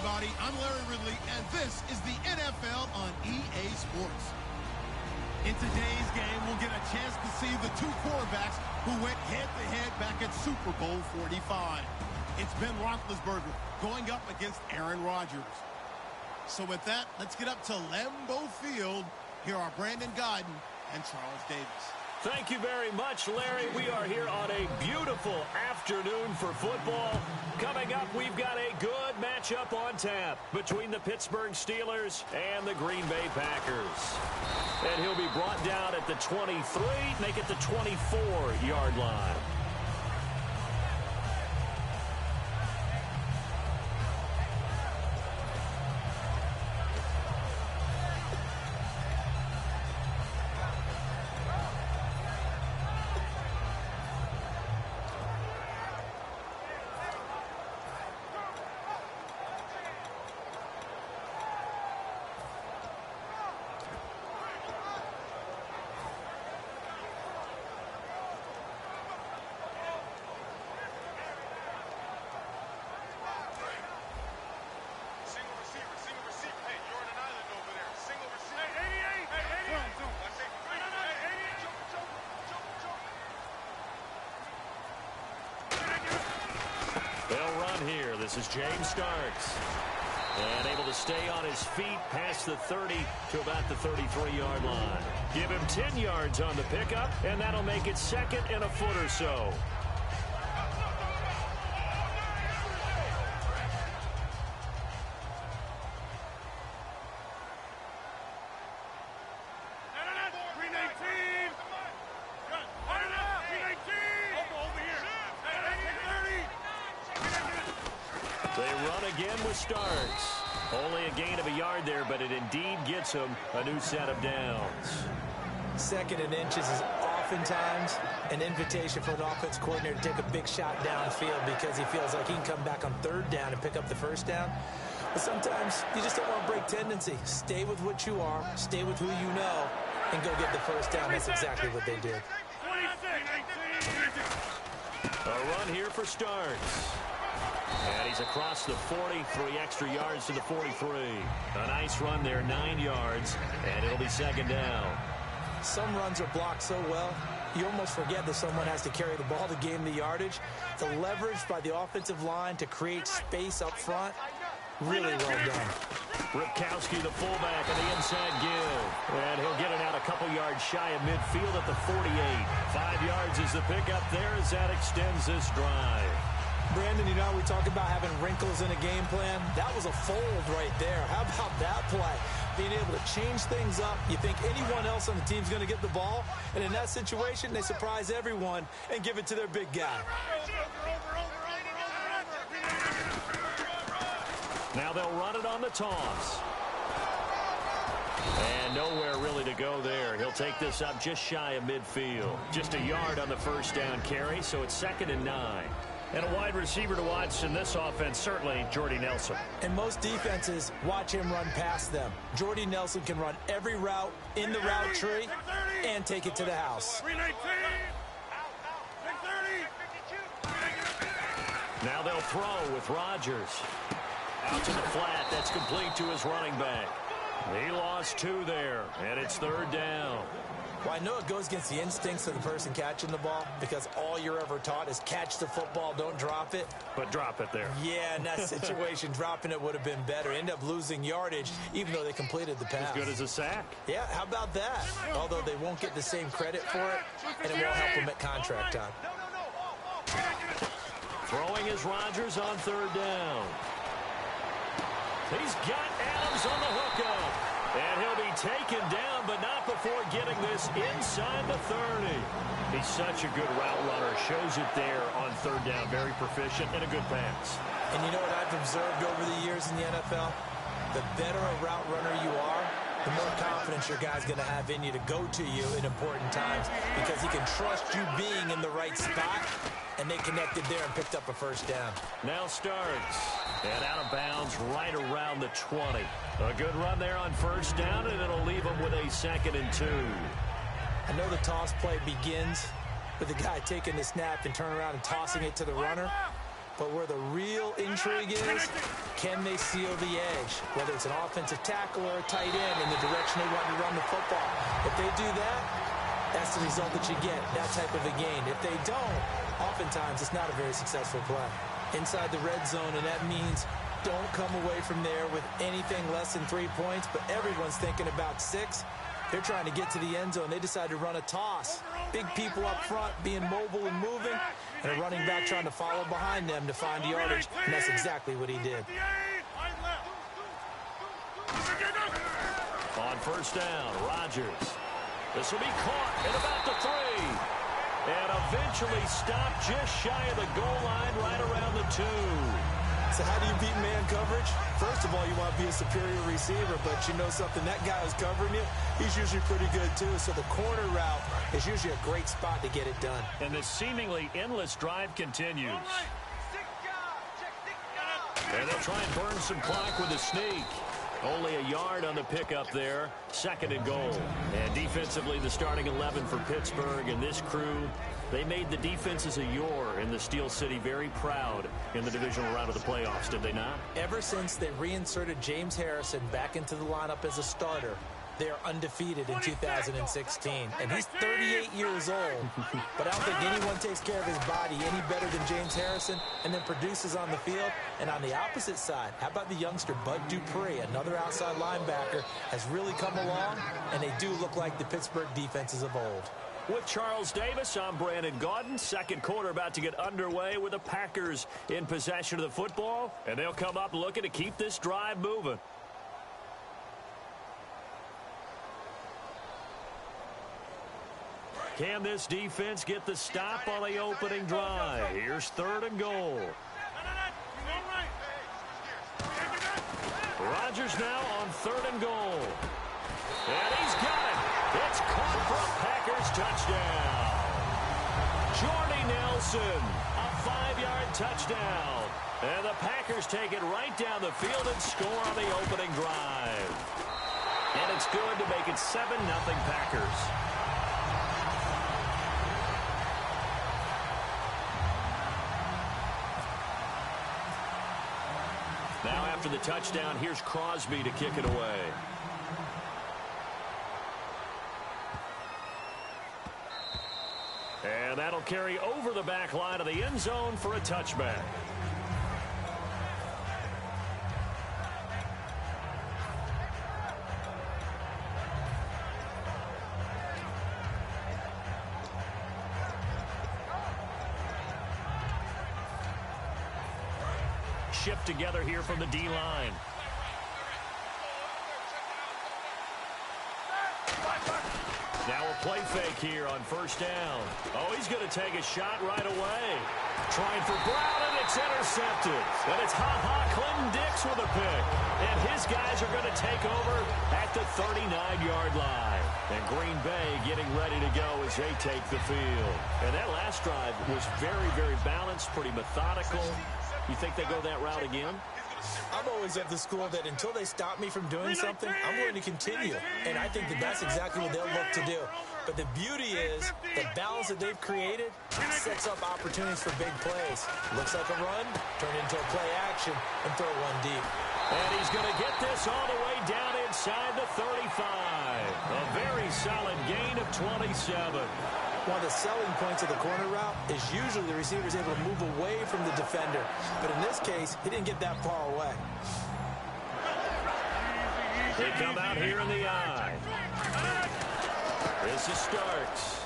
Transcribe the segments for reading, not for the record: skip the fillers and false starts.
everybody. I'm Larry Ridley, and this is the NFL on EA Sports. In today's game, we'll get a chance to see the two quarterbacks who went head-to-head back at Super Bowl 45. It's Ben Roethlisberger going up against Aaron Rodgers. So with that, let's get up to Lambeau Field. Here are Brandon Gaudin and Charles Davis. Thank you very much, Larry. We are here on a beautiful afternoon for football. Coming up, we've got a good matchup on tap between the Pittsburgh Steelers and the Green Bay Packers. And he'll be brought down at the 23, make it the 24-yard line. They'll run here. This is James Starks. And able to stay on his feet past the 30 to about the 33-yard line. Give him 10 yards on the pickup, and that'll make it second and a foot or so. Starks. Only a gain of a yard there, but it indeed gets him a new set of downs. Second and inches is oftentimes an invitation for an offense coordinator to take a big shot downfield because he feels like he can come back on third down and pick up the first down. But sometimes you just don't want to break tendency. Stay with what you are, stay with who you know, and go get the first down. That's exactly what they did. A run here for Starks. And he's across the 40, 3 extra yards to the 43. A nice run there, 9 yards, and it'll be second down. Some runs are blocked so well, you almost forget that someone has to carry the ball to gain the yardage. The leverage by the offensive line to create space up front, really well done. Ripkowski, the fullback, on the inside give. And he'll get it out a couple yards shy of midfield at the 48. 5 yards is the pickup there as that extends this drive. Brandon, you know, we talk about having wrinkles in a game plan. That was a fold right there. How about that play? Being able to change things up. You think anyone else on the team's going to get the ball, and in that situation, they surprise everyone and give it to their big guy. Now they'll run it on the toss. And nowhere really to go there. He'll take this up just shy of midfield. Just a yard on the first down carry, so it's 2nd and 9. And a wide receiver to watch in this offense, certainly Jordy Nelson. And most defenses watch him run past them. Jordy Nelson can run every route in the route tree and take it to the house. Now they'll throw with Rodgers. Out to the flat. That's complete to his running back. He lost 2 there, and it's 3rd down. Well, I know it goes against the instincts of the person catching the ball because all you're ever taught is catch the football, don't drop it. But drop it there. Yeah, in that situation, dropping it would have been better. End up losing yardage, even though they completed the pass. As good as a sack. Yeah, how about that? Although they won't get the same credit for it, and it won't help them at contract time. Throwing is Rodgers on 3rd down. He's got Adams on the hookup. And he'll be taken down, but not before getting this inside the 30. He's such a good route runner. Shows it there on 3rd down. Very proficient and a good pass. And you know what I've observed over the years in the NFL? The better a route runner you are, the more confidence your guy's going to have in you to go to you in important times because he can trust you being in the right spot, and they connected there and picked up a first down. Now Starks. And out of bounds right around the 20. A good run there on 1st down, and it'll leave him with a 2nd and 2. I know the toss play begins with the guy taking the snap and turning around and tossing it to the runner. But where the real intrigue is, can they seal the edge? Whether it's an offensive tackle or a tight end in the direction they want to run the football. If they do that, that's the result that you get, that type of a gain. If they don't, oftentimes it's not a very successful play. Inside the red zone, and that means don't come away from there with anything less than 3 points, but everyone's thinking about 6. They're trying to get to the end zone. They decide to run a toss. Big people up front being mobile and moving, and a running back trying to follow behind them to find yardage, and that's exactly what he did. On first down, Rodgers. This will be caught at about the 3. And eventually stopped just shy of the goal line right around the 2. So how do you beat man coverage? First of all, you want to be a superior receiver, but you know something, that guy who's covering you, he's usually pretty good too. So the corner route is usually a great spot to get it done. And this seemingly endless drive continues. And they'll try and burn some clock with a sneak. Only a yard on the pickup there. 2nd and goal. And defensively, the starting 11 for Pittsburgh and this crew, they made the defenses of yore in the Steel City very proud in the divisional round of the playoffs, did they not? Ever since they reinserted James Harrison back into the lineup as a starter, they are undefeated in 2016. And he's 38 years old, but I don't think anyone takes care of his body any better than James Harrison and then produces on the field. And on the opposite side, how about the youngster Bud Dupree, another outside linebacker, has really come along, and they do look like the Pittsburgh defenses of old. With Charles Davis, I'm Brandon Gaudin. Second quarter about to get underway with the Packers in possession of the football, and they'll come up looking to keep this drive moving. Can this defense get the stop on the opening drive? Here's 3rd and goal. Rodgers now on 3rd and goal. And he's got it. It's caught for a Packers touchdown. Jordy Nelson, a 5-yard touchdown. And the Packers take it right down the field and score on the opening drive. And it's good to make it 7-0 Packers. Now after the touchdown, here's Crosby to kick it away. And that'll carry over the back line of the end zone for a touchback. Shift together here from the D-line. Now a play fake here on first down. Oh, he's going to take a shot right away. Trying for Brown, and it's intercepted. And it's Clinton Dix with a pick. And his guys are going to take over at the 39-yard line. And Green Bay getting ready to go as they take the field. And that last drive was very, very balanced, pretty methodical. You think they go that route again? I'm always of the school that until they stop me from doing something, I'm going to continue. And I think that that's exactly what they'll look to do. But the beauty is the balance that they've created sets up opportunities for big plays. Looks like a run, turn into a play action, and throw one deep. And he's going to get this all the way down inside the 35. A very solid gain of 27. One of the selling points of the corner route is usually the receiver is able to move away from the defender. But in this case, he didn't get that far away. They come out here in the eye. This is Starks.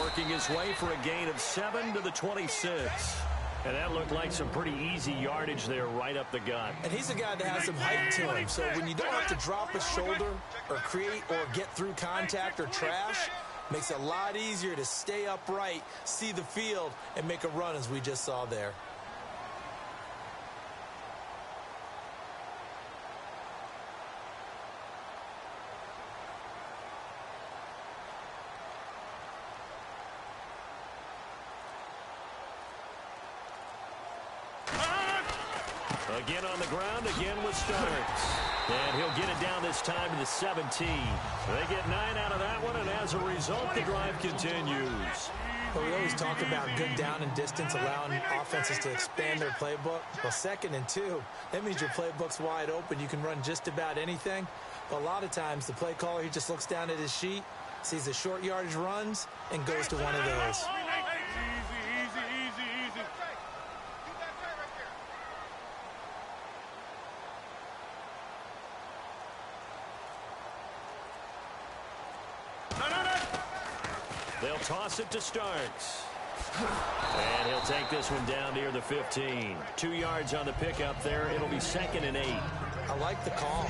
Working his way for a gain of 7 to the 26. And that looked like some pretty easy yardage there right up the gut. And he's a guy that has some height to him. So when you don't have to drop a shoulder or create or get through contact or trash, makes it a lot easier to stay upright, see the field, and make a run as we just saw there. Again on the ground, again with Starks. And he'll get it down this time to the 17. They get 9 out of that one, and as a result, the drive continues. Well, we always talk about good down and distance, allowing offenses to expand their playbook. Well, 2nd and 2, that means your playbook's wide open. You can run just about anything. But a lot of times, the play caller, he just looks down at his sheet, sees the short yardage runs, and goes to one of those. They'll toss it to Starks. And he'll take this one down near the 15. 2 yards on the pickup there. It'll be 2nd and 8. I like the call.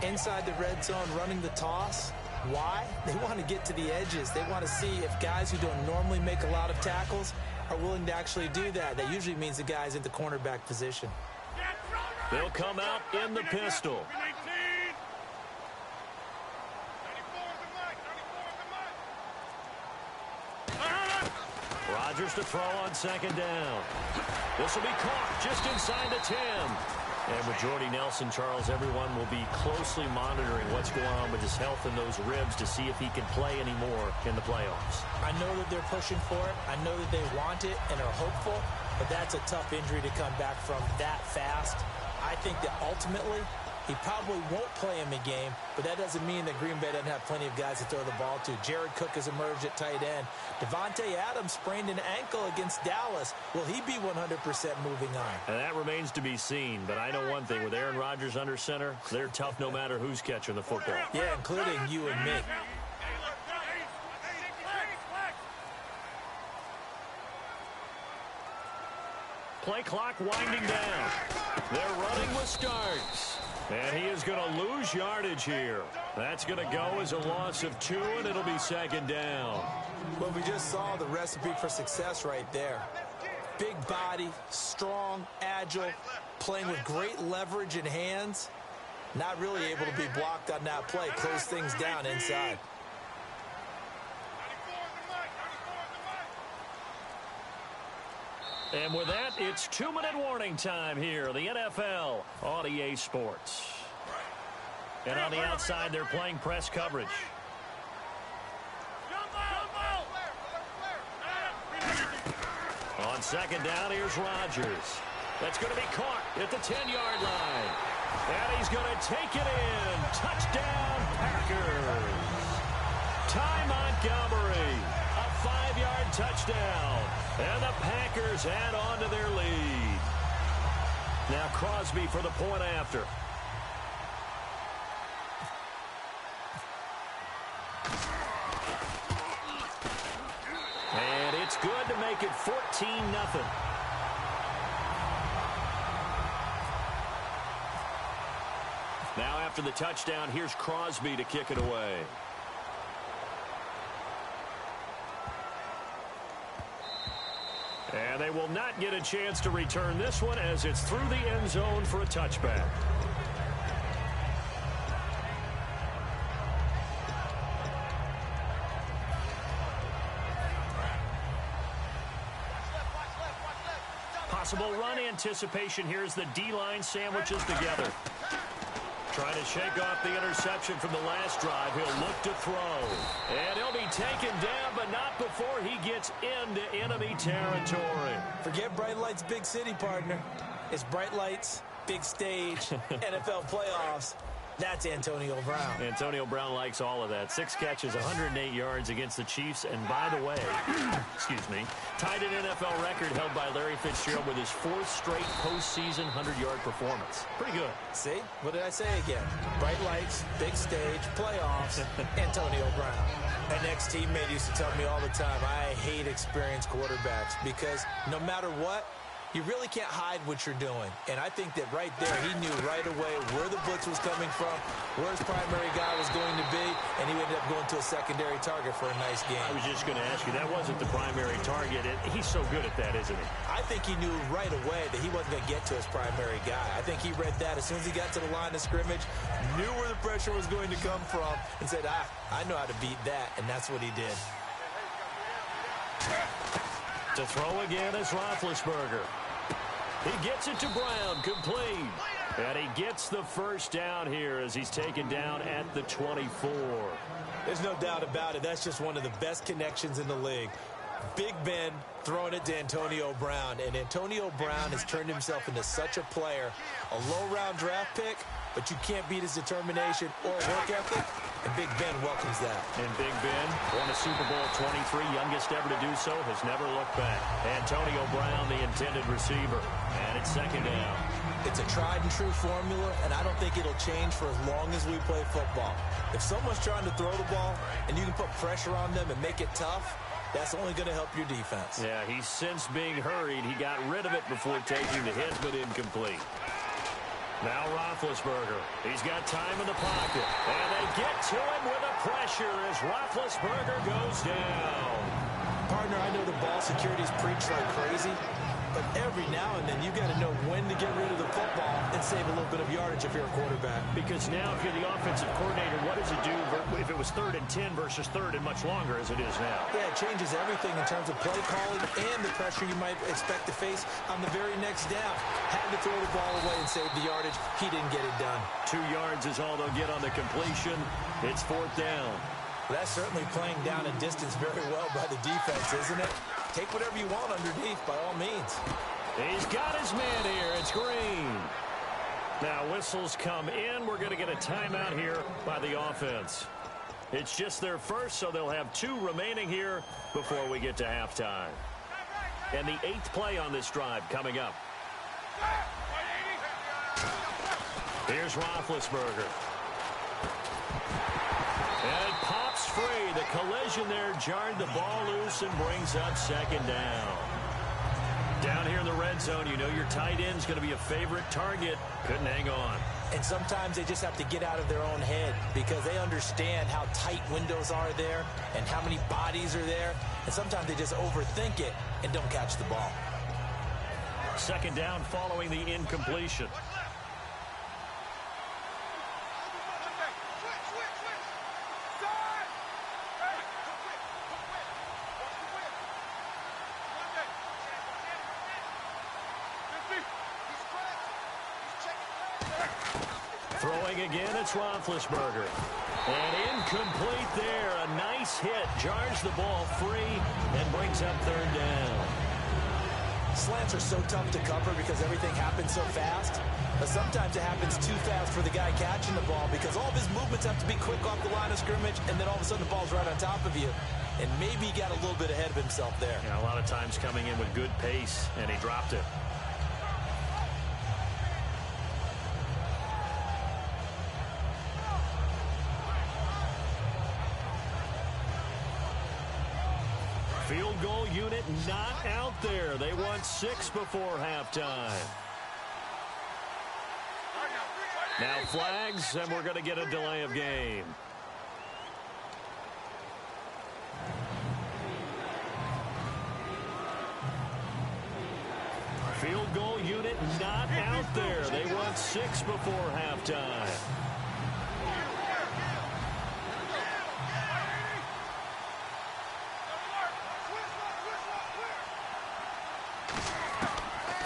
Inside the red zone, running the toss. Why? They want to get to the edges. They want to see if guys who don't normally make a lot of tackles are willing to actually do that. That usually means the guy's in the cornerback position. They'll come out in the pistol. Rodgers to throw on 2nd down. This will be caught just inside the 10. And with Jordy Nelson, Charles, everyone will be closely monitoring what's going on with his health and those ribs to see if he can play anymore in the playoffs. I know that they're pushing for it. I know that they want it and are hopeful, but that's a tough injury to come back from that fast. I think that ultimately he probably won't play him a game, but that doesn't mean that Green Bay doesn't have plenty of guys to throw the ball to. Jared Cook has emerged at tight end. Devontae Adams sprained an ankle against Dallas. Will he be 100% moving on? And that remains to be seen, but I know one thing. With Aaron Rodgers under center, they're tough no matter who's catching the football. Yeah, including you and me. Play clock winding down. They're running with Starks. And he is going to lose yardage here. That's going to go as a loss of 2, and it'll be 2nd down. Well, we just saw the recipe for success right there. Big body, strong, agile, playing with great leverage in hands. Not really able to be blocked on that play. Close things down inside. And with that, it's 2-minute warning time here, the NFL on EA Sports. And on the outside, they're playing press coverage. On 2nd down, here's Rodgers. That's going to be caught at the 10-yard line. And he's going to take it in. Touchdown, Packers. Ty Montgomery, a 5-yard touchdown. And the Packers add on to their lead. Now Crosby for the point after. And it's good to make it 14-0. Now after the touchdown, here's Crosby to kick it away. And they will not get a chance to return this one as it's through the end zone for a touchback. Possible run anticipation here as the D-line sandwiches together. Trying to shake off the interception from the last drive. He'll look to throw. And he'll be taken down, but not before he gets into enemy territory. Forget Bright Lights, big city, partner. It's Bright Lights, big stage, NFL playoffs. That's Antonio Brown. Antonio Brown likes all of that. 6 catches, 108 yards against the Chiefs. And by the way, excuse me, tied an NFL record held by Larry Fitzgerald with his 4th straight postseason 100-yard performance. Pretty good. See? What did I say again? Bright lights, big stage, playoffs, Antonio Brown. My next teammate used to tell me all the time, I hate experienced quarterbacks because no matter what, you really can't hide what you're doing. And I think that right there, he knew right away where the blitz was coming from, where his primary guy was going to be, and he ended up going to a secondary target for a nice game. I was just going to ask you, that wasn't the primary target. He's so good at that, isn't he? I think he knew right away that he wasn't going to get to his primary guy. I think he read that as soon as he got to the line of scrimmage, knew where the pressure was going to come from, and said, I know how to beat that, and that's what he did. To throw again is Roethlisberger. He gets it to Brown, complete. And he gets the first down here as he's taken down at the 24. There's no doubt about it. That's just one of the best connections in the league. Big Ben throwing it to Antonio Brown, and Antonio Brown has turned himself into such a player. A low-round draft pick, but you can't beat his determination or work ethic, and Big Ben welcomes that. And Big Ben won a Super Bowl 23, youngest ever to do so, has never looked back. Antonio Brown, the intended receiver, and it's second down. It's a tried-and-true formula, and I don't think it'll change for as long as we play football. If someone's trying to throw the ball and you can put pressure on them and make it tough, that's only going to help your defense. Yeah, he's since being hurried. He got rid of it before taking the hit, but incomplete. Now Roethlisberger. He's got time in the pocket. And they get to him with a pressure as Roethlisberger goes down. Partner, I know the ball security's preached like crazy, but every now and then you got to know when to get rid of the football and save a little bit of yardage if you're a quarterback. Because now if you're the offensive coordinator, what does it do if it was 3rd and 10 versus 3rd and much longer as it is now? Yeah, it changes everything in terms of play calling and the pressure you might expect to face on the very next down. Had to throw the ball away and save the yardage. He didn't get it done. 2 yards is all they'll get on the completion. It's 4th down. That's certainly playing down a distance very well by the defense, isn't it? Take whatever you want underneath, by all means. He's got his man here. It's Green. Now whistles come in. We're going to get a timeout here by the offense. It's just their first, so they'll have 2 remaining here before we get to halftime. And the 8th play on this drive coming up. Here's Roethlisberger. And it pops free. The collision there jarred the ball loose and brings up second down. Down here in the red zone, you know your tight end's going to be a favorite target. Couldn't hang on. And sometimes they just have to get out of their own head because they understand how tight windows are there and how many bodies are there. And sometimes they just overthink it and don't catch the ball. Second down following the incompletion. Throwing again, it's Roethlisberger. And incomplete there. A nice hit. Jars the ball free and brings up 3rd down. Slants are so tough to cover because everything happens so fast. But sometimes it happens too fast for the guy catching the ball because all of his movements have to be quick off the line of scrimmage, and then all of a sudden the ball's right on top of you. And maybe he got a little bit ahead of himself there. Yeah, a lot of times coming in with good pace, and he dropped it. Field goal unit not out there. They want 6 before halftime. Now flags, and we're going to get a delay of game. Field goal unit not out there. They want 6 before halftime.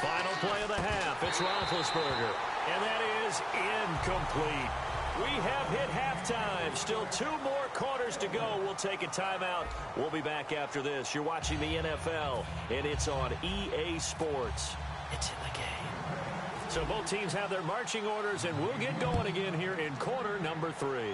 Final play of the half. It's Roethlisberger. And that is incomplete. We have hit halftime. Still 2 more quarters to go. We'll take a timeout. We'll be back after this. You're watching the NFL, and it's on EA Sports. It's in the game. So both teams have their marching orders, and we'll get going again here in quarter number 3.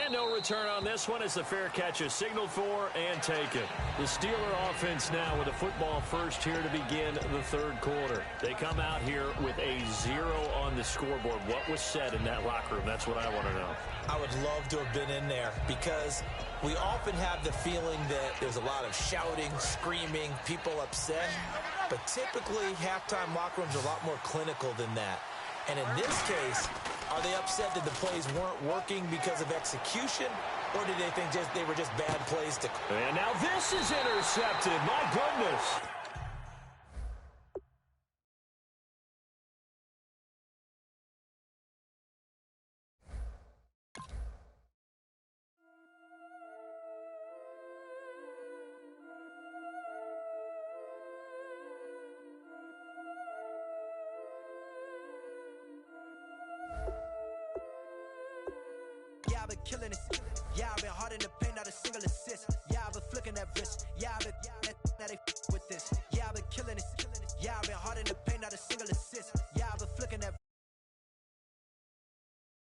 And no return on this one as the fair catch is signaled for and taken. The Steeler offense now with a football first here to begin the 3rd quarter. They come out here with a 0 on the scoreboard. What was said in that locker room? That's what I want to know. I would love to have been in there because we often have the feeling that there's a lot of shouting, screaming, people upset. But typically, halftime locker rooms are a lot more clinical than that. And in this case, are they upset that the plays weren't working because of execution, or did they think they were just bad plays to... And now this is intercepted. My goodness. killing it. Yeah, I've been hard in the paint, not a single assist. Yeah, I've been flicking that wrist. Yeah, I've been that they with this. Yeah, I've been killing it. Yeah, I've been hard in the